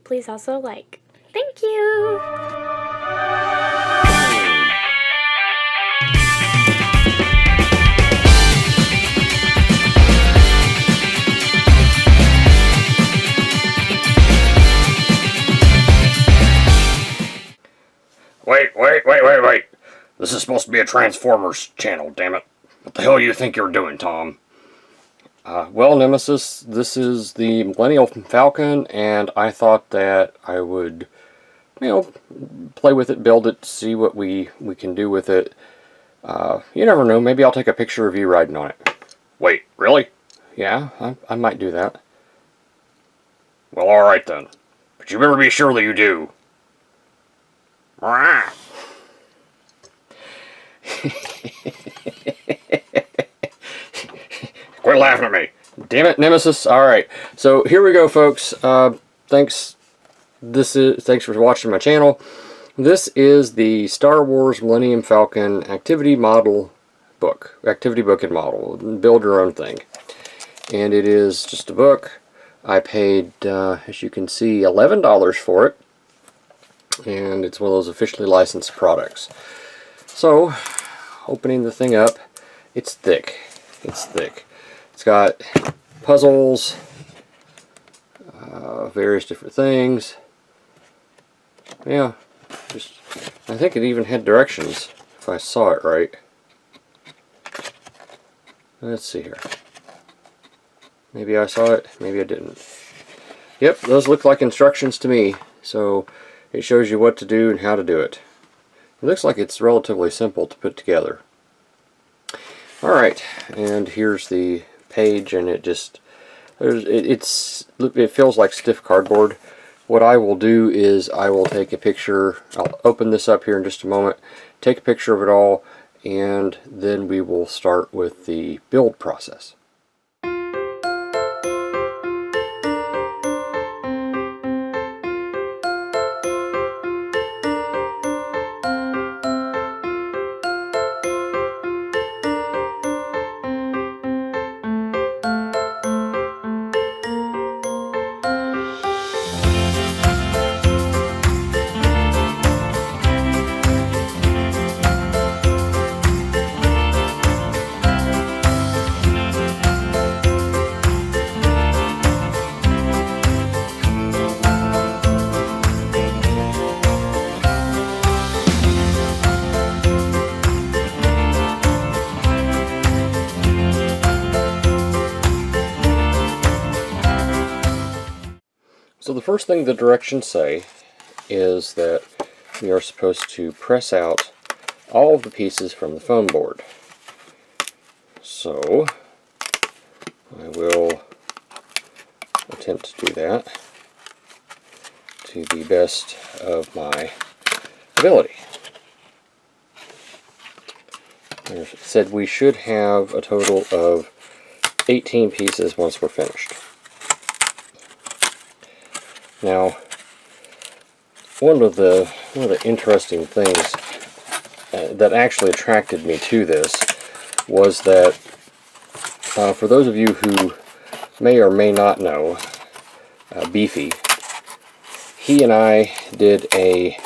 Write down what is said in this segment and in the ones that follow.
please also like. Thank you! Wait. This is supposed to be a Transformers channel, damn it. What the hell do you think you're doing, Tom? Well, Nemesis, this is the Millennium Falcon, and I thought that I would, play with it, build it, see what we can do with it. You never know, maybe I'll take a picture of you riding on it. Wait, really? Yeah, I might do that. Well, alright then. But you better be sure that you do. Quit laughing at me. Damn it, Nemesis. Alright, so here we go, folks. Thanks for watching my channel. This is the Star Wars Millennium Falcon activity book and model. Build your own thing. And it is just a book. I paid, as you can see, $11 for it. And it's one of those officially licensed products. So, opening the thing up, it's thick. It's got puzzles, various different things. Yeah, I think it even had directions, if I saw it right. Let's see here. Maybe I saw it, maybe I didn't. Yep, those look like instructions to me. So, it shows you what to do and how to do it. It looks like it's relatively simple to put together. Alright, and here's the page, and it feels like stiff cardboard. What I will do is I will take a picture. I'll open this up here in just a moment, take a picture of it all, and then we will start with the build process. So the first thing the directions say is that we are supposed to press out all of the pieces from the foam board. So I will attempt to do that to the best of my ability. It said we should have a total of 18 pieces once we're finished. Now, one of the interesting things that actually attracted me to this was that for those of you who may or may not know Beefy, he and I did a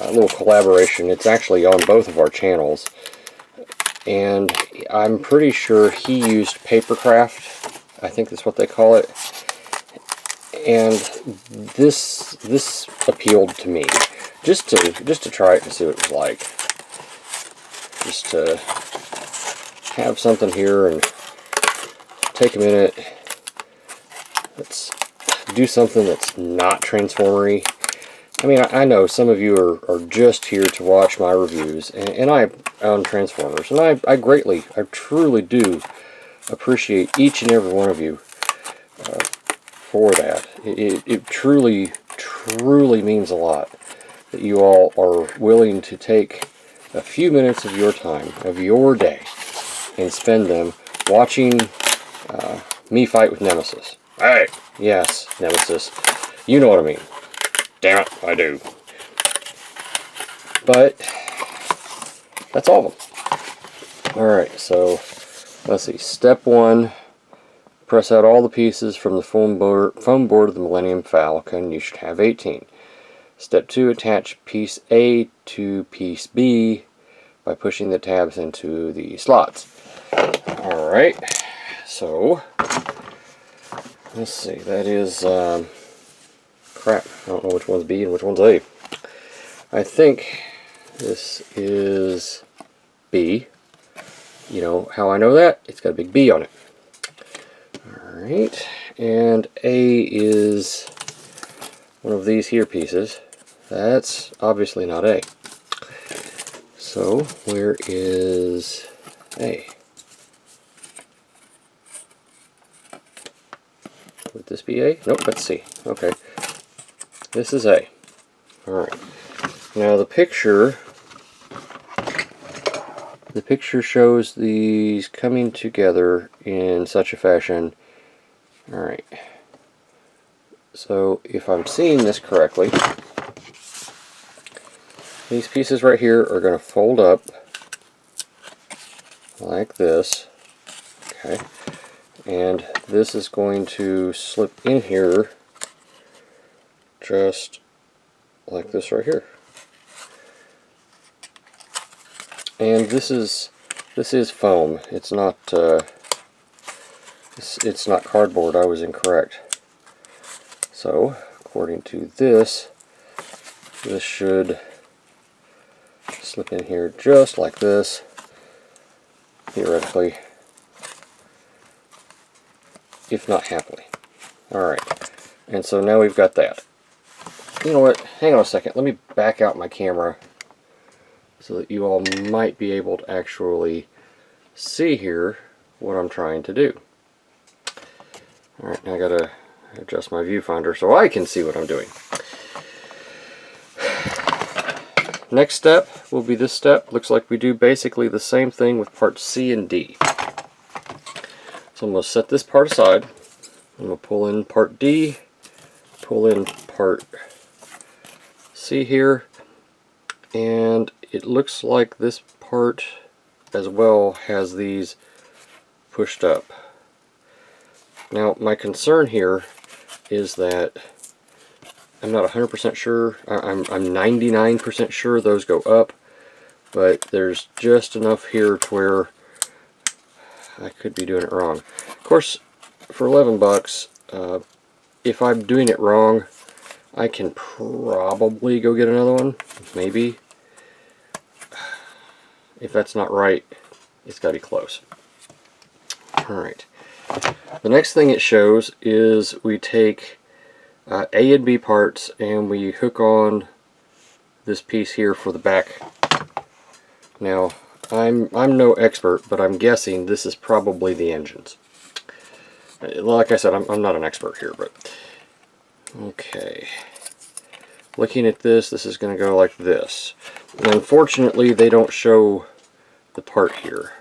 little collaboration. It's actually on both of our channels, and I'm pretty sure he used papercraft. I think that's what they call it. And this appealed to me, just to try it and see what it was like. Just to have something here and take a minute. Let's do something that's not Transformery. I mean, I know some of you are just here to watch my reviews, and I own Transformers, and I truly do appreciate each and every one of you for that. It truly means a lot that you all are willing to take a few minutes of your time, of your day, and spend them watching me fight with Nemesis. Hey! Yes, Nemesis. You know what I mean. Damn it, I do. But that's all of them. Alright, so let's see. Step 1, press out all the pieces from the foam board of the Millennium Falcon. You should have 18. Step 2, attach piece A to piece B by pushing the tabs into the slots. Alright, so let's see, that is, crap, I don't know which one's B and which one's A. I think this is B. You know how I know that? It's got a big B on it. Alright, and A is one of these here pieces. That's obviously not A. So, where is A? Would this be A? Nope, that's C. Okay. This is A. Alright. Now the picture shows these coming together in such a fashion. Alright. So if I'm seeing this correctly, these pieces right here are going to fold up like this. Okay. And this is going to slip in here just like this right here. And this is foam. It's not it's not cardboard. I was incorrect. So, according to this should slip in here just like this, theoretically, if not happily. Alright, and so now we've got that. You know what, hang on a second, let me back out my camera so that you all might be able to actually see here what I'm trying to do. Alright, now I gotta adjust my viewfinder so I can see what I'm doing. Next step will be this step. Looks like we do basically the same thing with parts C and D. So I'm going to set this part aside. I'm going to pull in part D, pull in part C here, and it looks like this part as well has these pushed up. Now my concern here is that I'm not 100% sure, I'm 99% sure those go up, but there's just enough here to where I could be doing it wrong. Of course, for 11 bucks, if I'm doing it wrong, I can probably go get another one, maybe. If that's not right, it's got to be close. Alright. The next thing it shows is we take A and B parts and we hook on this piece here for the back. Now I'm no expert, but I'm guessing this is probably the engines. Like I said, I'm not an expert here, but okay. Looking at this is going to go like this. And unfortunately, they don't show the part here.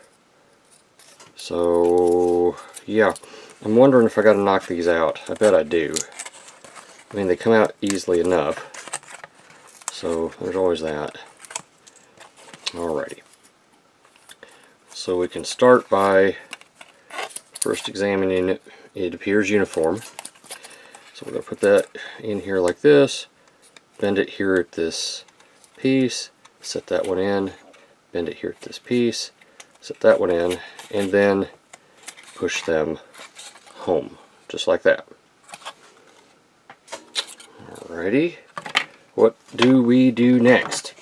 So yeah, I'm wondering if I got to knock these out. I bet I do. I mean, they come out easily enough, so there's always that. Alrighty. So we can start by first examining it. It appears uniform. So we're going to put that in here like this, bend it here at this piece, set that one in, bend it here at this piece, set that one in, and then push them home, just like that. Alrighty, what do we do next?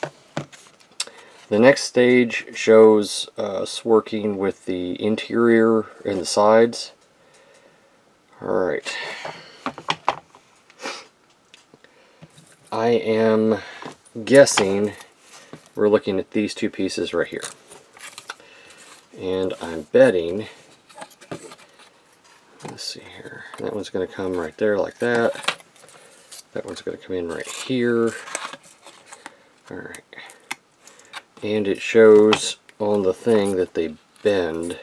The next stage shows us working with the interior and the sides. Alright. I am guessing we're looking at these two pieces right here. And I'm betting, let's see here, that one's going to come right there like that. That one's going to come in right here. Alright. And it shows on the thing that they bend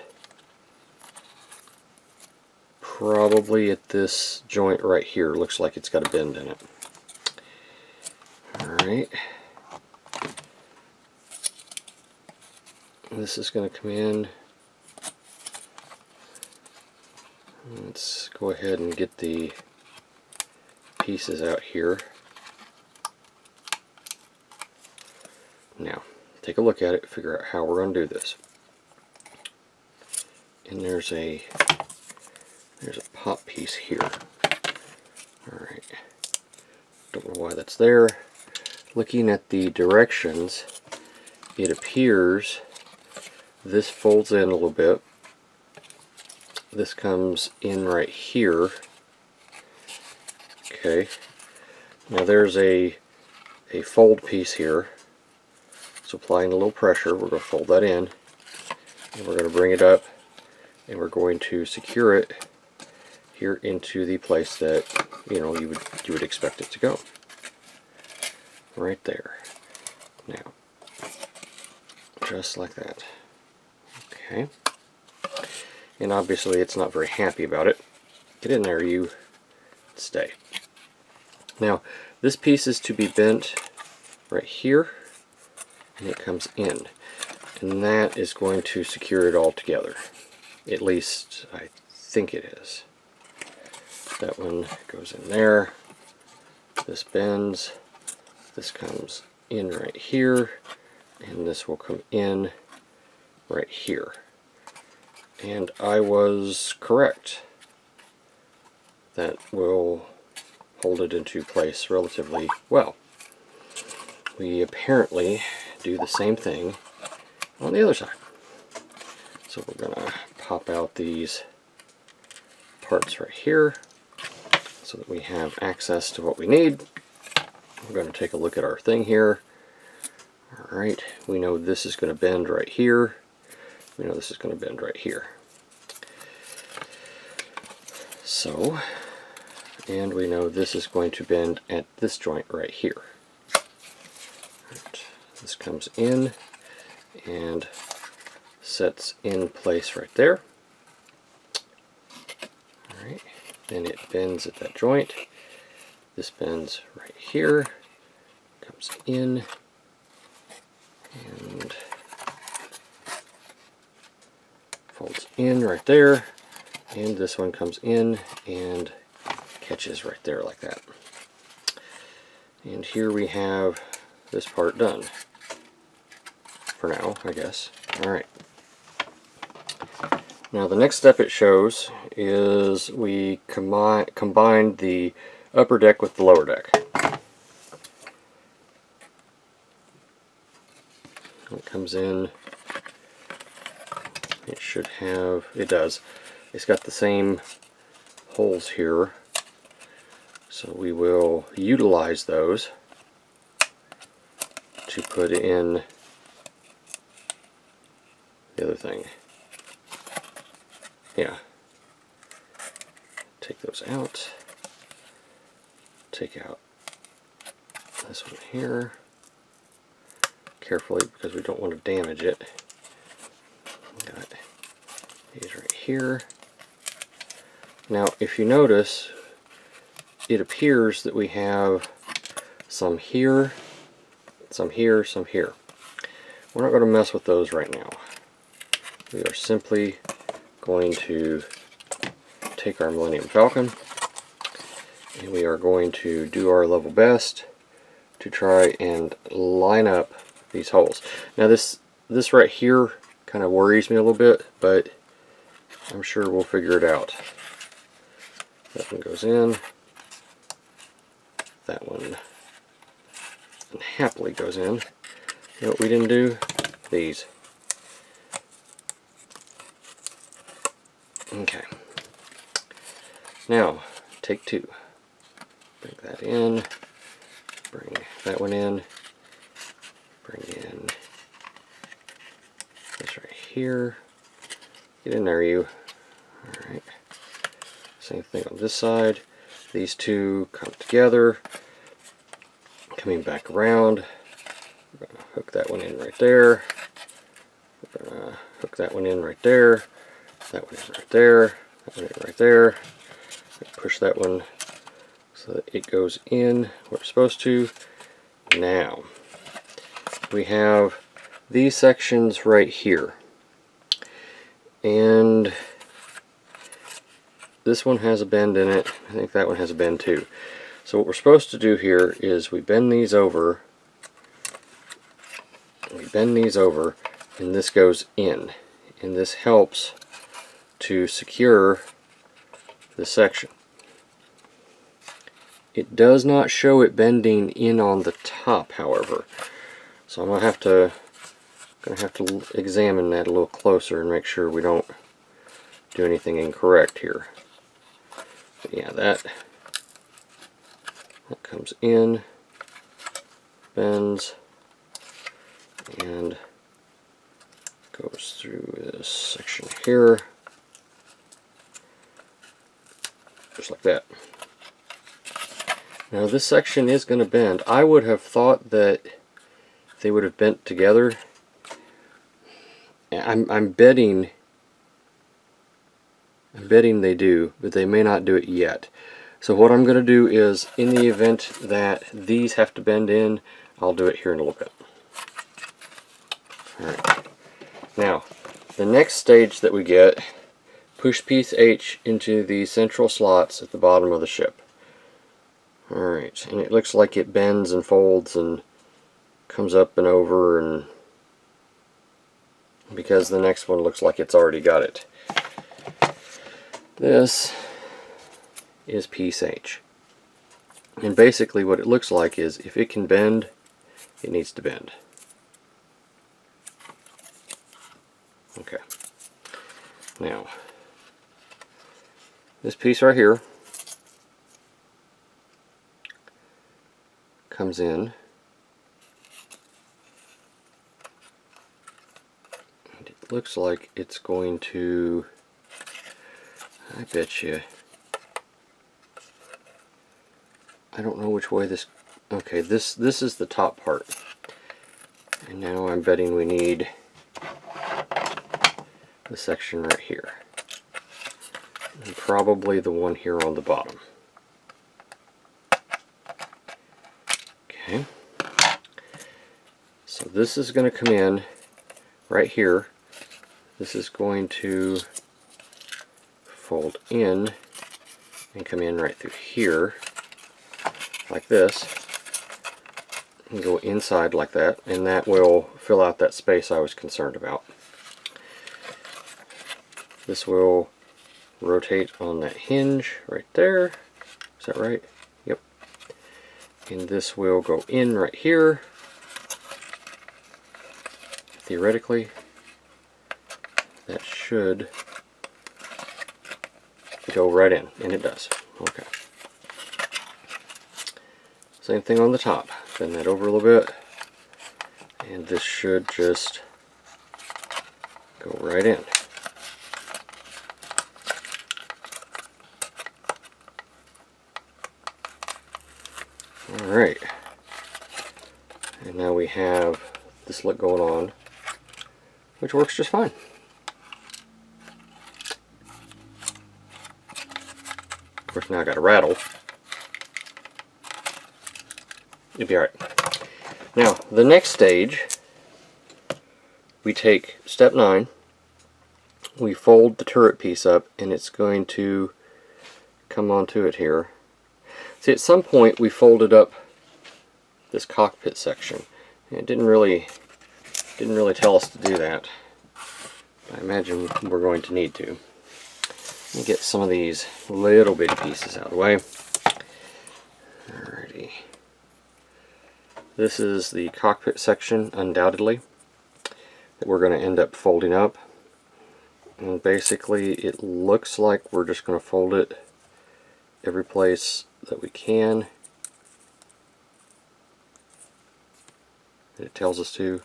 probably at this joint right here. Looks like it's got a bend in it. Alright. This is going to come in Let's go ahead and get the pieces out here. Now, take a look at it, figure out how we're going to do this. And there's a pop piece here. Alright. Don't know why that's there. Looking at the directions, it appears this folds in a little bit. This comes in right here. Okay. Now there's a fold piece here. So applying a little pressure, we're going to fold that in. And we're going to bring it up. And we're going to secure it here into the place that you would expect it to go. Right there. Now, just like that. Okay. And obviously it's not very happy about it. Get in there, you. Stay. Now, this piece is to be bent right here, and it comes in. And that is going to secure it all together. At least, I think it is. That one goes in there. This bends. This comes in right here. And this will come in right here. And I was correct. That will hold it into place relatively well. We apparently do the same thing on the other side. So we're going to pop out these parts right here so that we have access to what we need. We're going to take a look at our thing here. Alright, we know this is going to bend right here. We know this is going to bend right here. So, and we know this is going to bend at this joint right here. Right. This comes in and sets in place right there. Alright, then it bends at that joint. This bends right here, comes in, and folds in right there, and this one comes in and catches right there like that. And here we have this part done. For now, I guess. Alright. Now the next step it shows is we combine the upper deck with the lower deck. It comes in. It should have, it does. It's got the same holes here. So we will utilize those to put in the other thing. Yeah. Take those out. Take out this one here. Carefully because we don't want to damage it. Got these right here. Now if you notice, it appears that we have some here, some here, some here. We're not going to mess with those right now. We are simply going to take our Millennium Falcon and we are going to do our level best to try and line up these holes. Now this right here kind of worries me a little bit, but I'm sure we'll figure it out. That one goes in. That one happily goes in. You know what we didn't do? These. Okay. Now, take two. Bring that in. Bring that one in. Bring in this right here. Get in there, you. Alright. Same thing on this side. These two come together. Coming back around. We're going to hook that one in right there. We're going to hook that one in right there. That one in right there. That one in right there. Push that one so that it goes in where it's supposed to. Now, we have these sections right here. And this one has a bend in it. I think that one has a bend too. So what we're supposed to do here is we bend these over. We bend these over, and this goes in. And this helps to secure the section. It does not show it bending in on the top, however. So I'm gonna have to examine that a little closer and make sure we don't do anything incorrect here. But yeah, that comes in, bends, and goes through this section here, just like that. Now this section is going to bend. I would have thought that they would have bent together. I'm betting they do, but they may not do it yet. So what I'm going to do is, in the event that these have to bend in, I'll do it here in a little bit. Alright. Now, the next stage that we get, push piece H into the central slots at the bottom of the ship. Alright, and it looks like it bends and folds and comes up and over, and because the next one looks like it's already got it. This is piece H. And basically what it looks like is, if it can bend, it needs to bend. Okay. Now, this piece right here comes in, and it looks like it's going to, I bet you, I don't know which way this, okay, this is the top part, and now I'm betting we need the section right here, and probably the one here on the bottom. Okay, so this is going to come in right here. This is going to fold in and come in right through here like this, and go inside like that, and that will fill out that space I was concerned about. This will rotate on that hinge right there. Is that right? Yep. And this will go in right here. Theoretically, that should go right in, and it does. Okay. Same thing on the top. Bend that over a little bit, and this should just go right in. Alright, and now we have this look going on, which works just fine. Of course, now I got to rattle. It'll be alright. Now, the next stage, we take step 9, we fold the turret piece up, and it's going to come onto it here. See, at some point we folded up this cockpit section. It didn't really tell us to do that. I imagine we're going to need to. Let me get some of these little bitty pieces out of the way. Alrighty. This is the cockpit section, undoubtedly, that we're going to end up folding up. And basically it looks like we're just going to fold it every place that we can that it tells us to,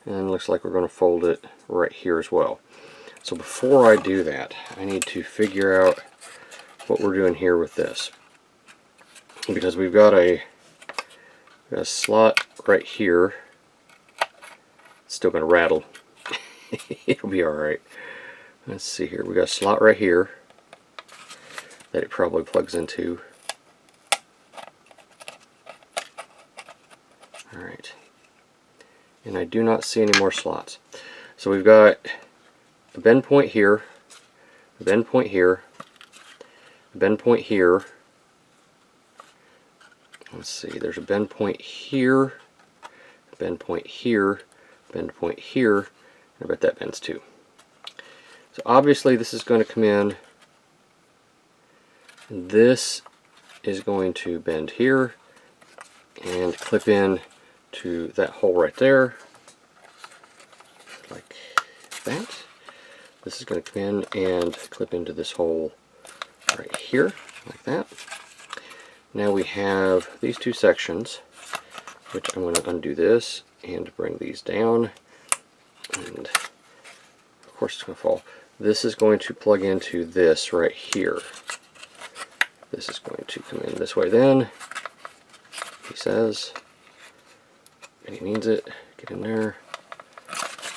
and it looks like we're going to fold it right here as well. So before I do that, I need to figure out what we're doing here with this, because we've got a slot right here. It's still going to rattle. It'll be alright. Let's see here, we got a slot right here that it probably plugs into. Alright. And I do not see any more slots. So we've got a bend point here, bend point here, bend point here. Let's see, there's a bend point here, bend point here, bend point here, and I bet that bends too. So obviously this is going to come in, this is going to bend here and clip in to that hole right there, like that. This is going to come in and clip into this hole right here, like that. Now we have these two sections, which I'm going to undo this and bring these down, and of course it's going to fall. This is going to plug into this right here. This is going to come in this way then, he says, and he means it. Get in there,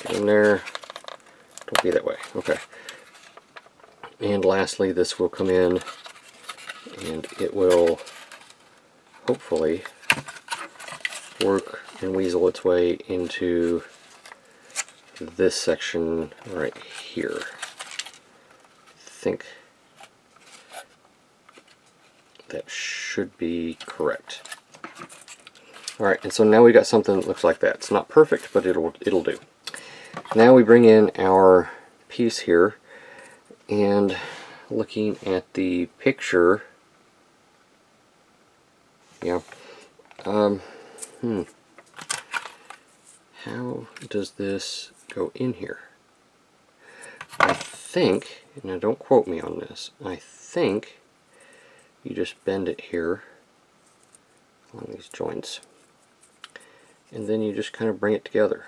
get in there, don't be that way, okay. And lastly, this will come in and it will hopefully work and weasel its way into this section right here. I think that should be correct. Alright, and so now we got something that looks like that. It's not perfect, but it'll do. Now we bring in our piece here, and looking at the picture, yeah, how does this go in here? I think, and now don't quote me on this, I think you just bend it here along these joints, and then you just kind of bring it together.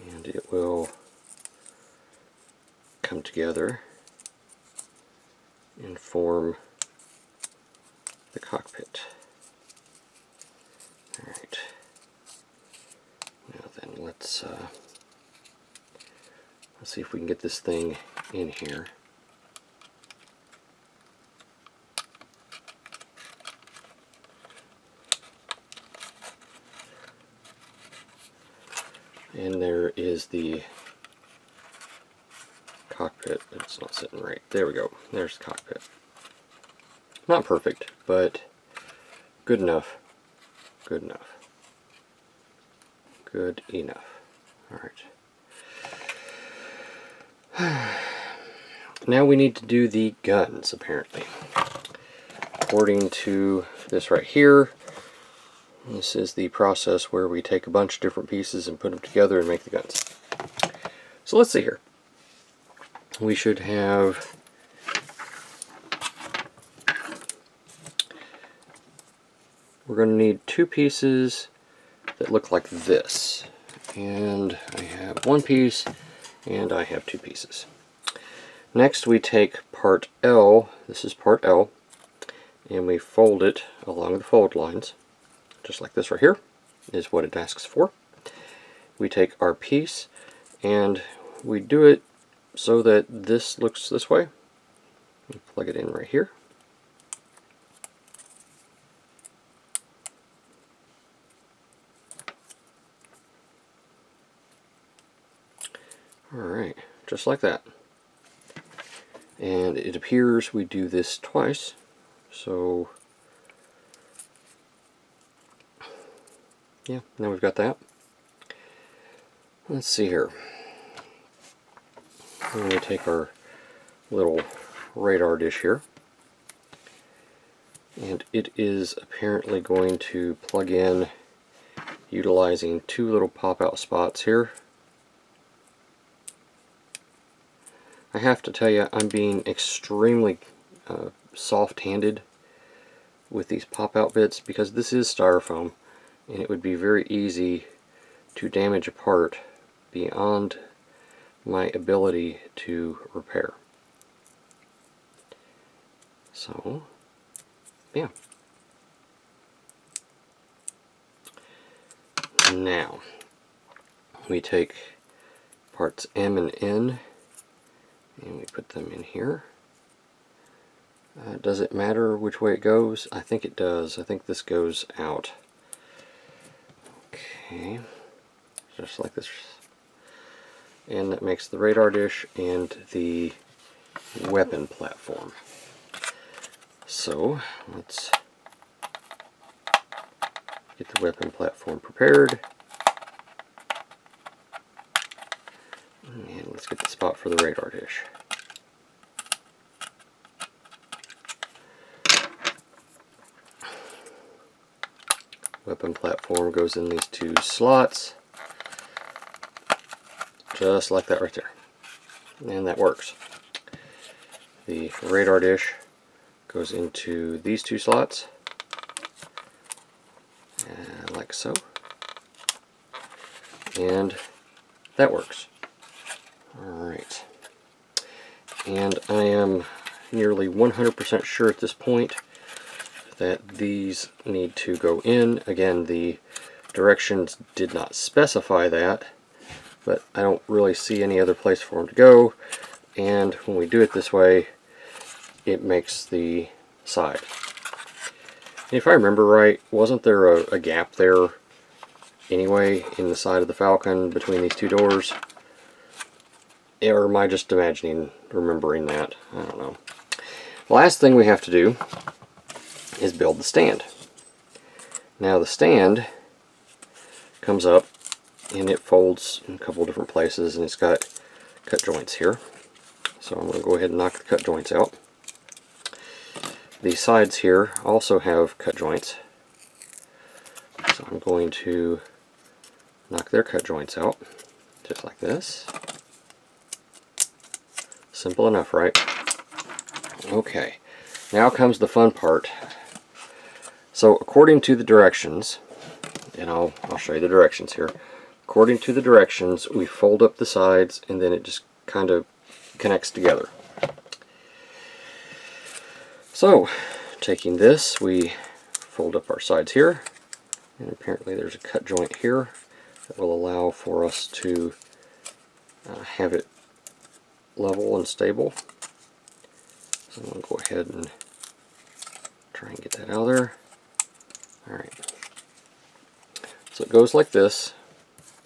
And it will come together and form the cockpit. Alright. Now then, let's see if we can get this thing in here. And there is the cockpit. It's not sitting right. There we go. There's the cockpit. Not perfect, but good enough. Good enough. Good enough. Alright. Now we need to do the guns, apparently. According to this right here, this is the process where we take a bunch of different pieces and put them together and make the guns. So let's see here. We should have we're going to need two pieces that look like this. And I have one piece and I have two pieces. Next we take part L, this is part L, and we fold it along the fold lines. Just like this right here is what it asks for. We take our piece and we do it so that this looks this way. We plug it in right here. Alright, just like that. And it appears we do this twice, so yeah, now we've got that. Let's see here. We're going to take our little radar dish here, and it is apparently going to plug in utilizing two little pop-out spots here. I have to tell you, I'm being extremely soft-handed with these pop-out bits because this is styrofoam, and it would be very easy to damage a part beyond my ability to repair. So, yeah. Now, we take parts M and N and we put them in here. Does it matter which way it goes? I think it does. I think this goes out. Okay, just like this. And that makes the radar dish and the weapon platform. So let's get the weapon platform prepared. And let's get the spot for the radar dish. Weapon platform goes in these two slots, just like that right there. And that works. The radar dish goes into these two slots, like so. And that works. Alright. And I am nearly 100% sure at this point that these need to go in. Again, the directions did not specify that, but I don't really see any other place for them to go. And when we do it this way, it makes the side. And if I remember right, wasn't there a gap there anyway in the side of the Falcon between these two doors? Or am I just remembering that? I don't know. The last thing we have to do is build the stand. Now the stand comes up and it folds in a couple of different places, and it's got cut joints here. So I'm going to go ahead and knock the cut joints out. The sides here also have cut joints. So I'm going to knock their cut joints out, just like this. Simple enough, right? Okay, now comes the fun part. So according to the directions, and I'll show you the directions here. According to the directions, we fold up the sides and then it just kind of connects together. So taking this, we fold up our sides here, and apparently there's a cut joint here that will allow for us to have it level and stable. So I'm going to go ahead and try and get that out of there. Alright, so it goes like this,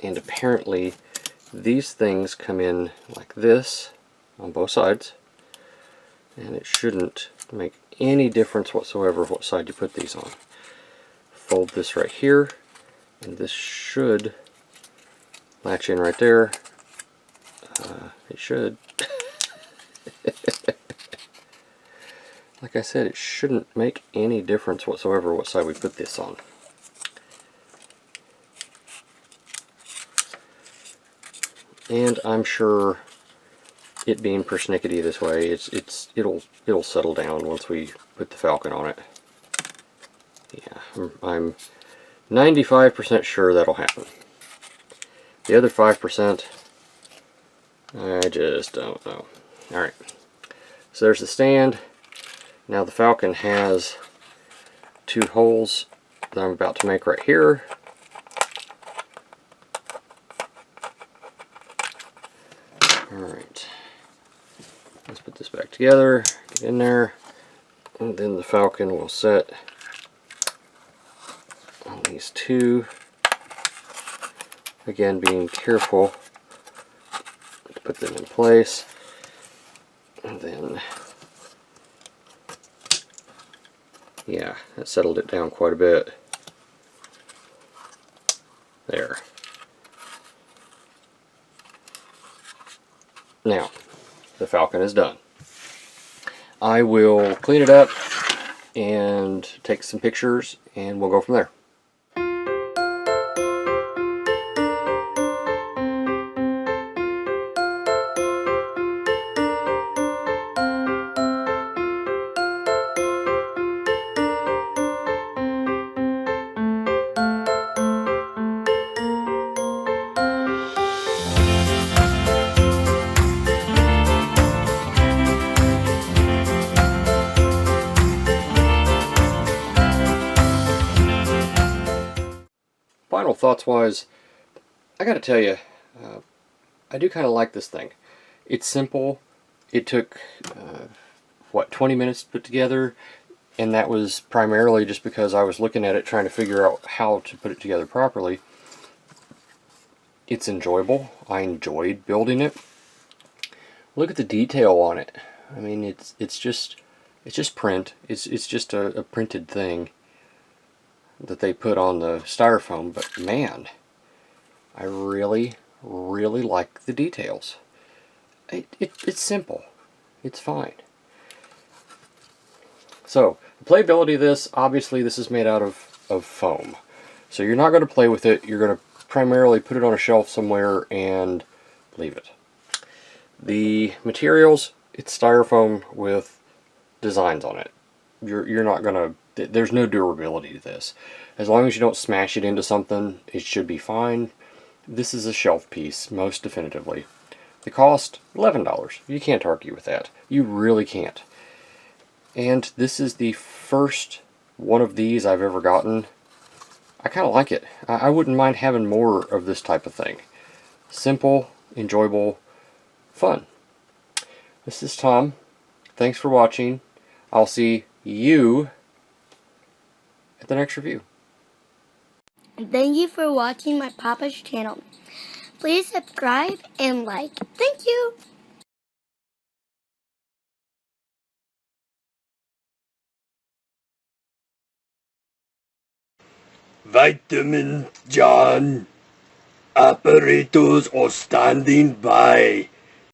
and apparently these things come in like this on both sides, and it shouldn't make any difference whatsoever what side you put these on. Fold this right here, and this should latch in right there. It should. Like I said, it shouldn't make any difference whatsoever what side we put this on. And I'm sure it being persnickety this way, it'll settle down once we put the Falcon on it. Yeah, I'm 95% sure that'll happen. The other 5%, I just don't know. Alright, so there's the stand. Now the Falcon has two holes that I'm about to make right here. Alright, let's put this back together, get in there, and then the Falcon will set on these two. Again, being careful to put them in place, and then yeah, that settled it down quite a bit. There. Now, the Falcon is done. I will clean it up and take some pictures, and we'll go from there. Final thoughts wise, I gotta tell you, I do kind of like this thing. It's simple. It took what, 20 minutes to put together, and that was primarily just because I was looking at it trying to figure out how to put it together properly. It's enjoyable. I enjoyed building it. Look at the detail on it. I mean, it's just print. It's just a printed thing that they put on the styrofoam, but man, I really like the details. It's simple. It's fine. So, the playability of this, obviously this is made out of foam. So you're not going to play with it. You're going to primarily put it on a shelf somewhere and leave it. The materials, it's styrofoam with designs on it. You're not going to, there's no durability to this. As long as you don't smash it into something, it should be fine. This is a shelf piece, most definitively. The cost, $11. You can't argue with that. You really can't. And this is the first one of these I've ever gotten. I kind of like it. I wouldn't mind having more of this type of thing. Simple, enjoyable, fun. This is Tom. Thanks for watching. I'll see you at the next review. Thank you for watching my Papa's channel. Please subscribe and like. Thank you. Vitamin John. Operators are standing by.